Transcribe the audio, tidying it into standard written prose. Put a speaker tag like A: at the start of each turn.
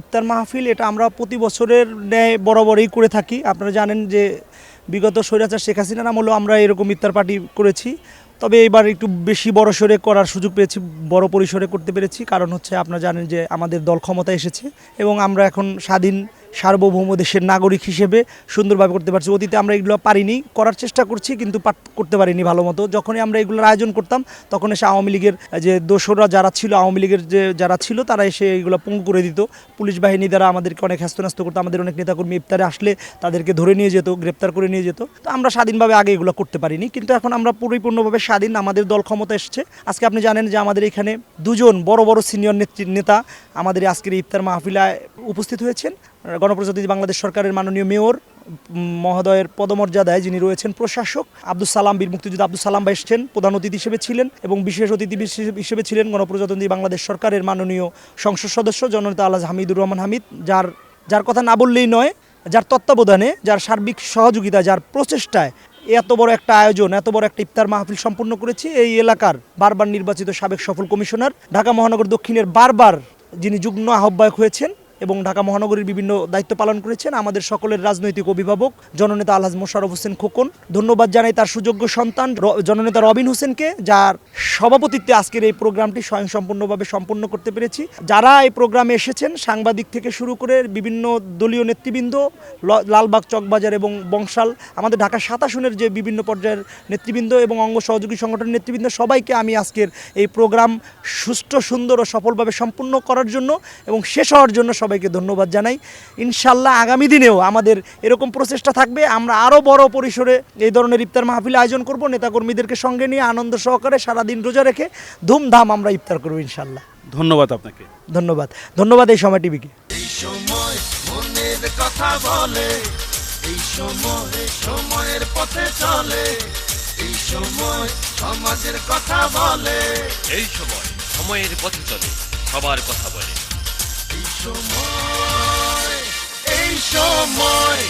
A: ইফতার মাহফিল এটা আমরা প্রতি বছরের ন্যায় বরাবরই করে থাকি। আপনারা জানেন যে বিগত স্বৈরাচার শেখ হাসিনার আমলেও আমরা এরকম ইফতার পার্টি করেছি, তবে এবার একটু বেশি বড় সরে করার সুযোগ পেয়েছি, বড় পরিসরে করতে পেরেছি। কারণ হচ্ছে আপনারা জানেন যে আমাদের দল ক্ষমতায় এসেছে এবং আমরা এখন স্বাধীন সার্বভৌম দেশের নাগরিক হিসেবে সুন্দরভাবে করতে পারছি। অতীতে আমরা এগুলো পারিনি, করার চেষ্টা করছি কিন্তু করতে পারিনি ভালো মতো। যখনই আমরা এগুলোর আয়োজন করতাম তখন এসে আওয়ামী লীগের যে দোসররা যারা ছিল, আওয়ামী লীগের যে যারা ছিল তারা এসে এগুলো পঙ্গু করে দিত। পুলিশ বাহিনী দ্বারা আমাদেরকে অনেক হ্যাস্তন্যাস্ত করতো। আমাদের অনেক নেতাকর্মী ইফতারে আসলে তাদেরকে ধরে নিয়ে যেত, গ্রেপ্তার করে নিয়ে যেত। তো আমরা স্বাধীনভাবে আগে এগুলো করতে পারিনি, কিন্তু এখন আমরা পরিপূর্ণভাবে স্বাধীন। আমাদের দল ক্ষমতা এসেছে। আজকে আপনি জানেন যে আমাদের এখানে দুজন বড় বড় সিনিয়র নেতা আমাদের আজকের ইফতার মাহফিলায় উপস্থিত হয়েছেন। গণপ্রজাতন্ত্রী বাংলাদেশ সরকারের মাননীয় মেয়র মহোদয়ের পদমর্যাদায় যিনি রয়েছেন প্রশাসক আব্দুল সালাম, বীর মুক্তিযোদ্ধা আব্দুল সালাম ভাই এসেছেন, প্রধান অতিথি হিসেবে ছিলেন এবং বিশেষ অতিথি হিসেবে ছিলেন গণপ্রজাতন্ত্রী বাংলাদেশ সরকারের মাননীয় সংসদ সদস্য জননেতা আলহাজ হামিদুর রহমান হামিদ, যার কথা না বললেই নয়, যার তত্ত্বাবধানে, যার সার্বিক সহযোগিতা, যার প্রচেষ্টায় এত বড় একটা আয়োজন, এত বড় একটা ইফতার মাহফিল সম্পন্ন করেছি। এই এলাকার বারবার নির্বাচিত সাবেক সফল কমিশনার, ঢাকা মহানগর দক্ষিণের বারবার যিনি যুগ্ম আহ্বায়ক হয়েছেন এবং ঢাকা মহানগরীর বিভিন্ন দায়িত্ব পালন করেছেন, আমাদের সকলের রাজনৈতিক অভিভাবক জননেতা আলহাজ মোশাররফ হোসেন খোকন। ধন্যবাদ জানাই তার সুযোগ্য সন্তান জননেতা রবিন হোসেনকে, যার সভাপতিত্বে আজকের এই প্রোগ্রামটি স্বয়ংসম্পূর্ণভাবে সম্পন্ন করতে পেরেছি। যারা এই প্রোগ্রামে এসেছেন, সাংবাদিক থেকে শুরু করে বিভিন্ন দলীয় নেতৃবৃন্দ, লালবাগ, চকবাজার এবং বংশাল, আমাদের ঢাকা 7 আসনের যে বিভিন্ন পর্যায়ের নেতৃবৃন্দ এবং অঙ্গ সহযোগী সংগঠনের নেতৃবৃন্দ, সবাইকে আমি আজকের এই প্রোগ্রাম সুষ্ঠু, সুন্দর ও সফলভাবে সম্পূর্ণ করার জন্য এবং শেষ হওয়ার জন্য সবাইকে ধন্যবাদ জানাই। ইনশাল্লাহ আগামী দিনেও আমাদের এরকম প্রচেষ্টা থাকবে। আমরা আরও বড় পরিসরে এই ধরনের ইফতার মাহফিল আয়োজন করব। নেতাকর্মীদেরকে সঙ্গে নিয়ে আনন্দ সহকারে সারাদিন রোজা রেখে ধুমধাম আমরা ইফতার করব ইনশাল্লাহ।
B: ধন্যবাদ আপনাকে।
A: ধন্যবাদ এই সময় টিভিকে।
C: এই সময় মনের কথা বলে, এই সময় সময়ের পথে চলে, এই সময় সমাজের কথা বলে,
D: এই সময় সময়ের পথে চলে, সবার কথা বলে।
C: এই সময়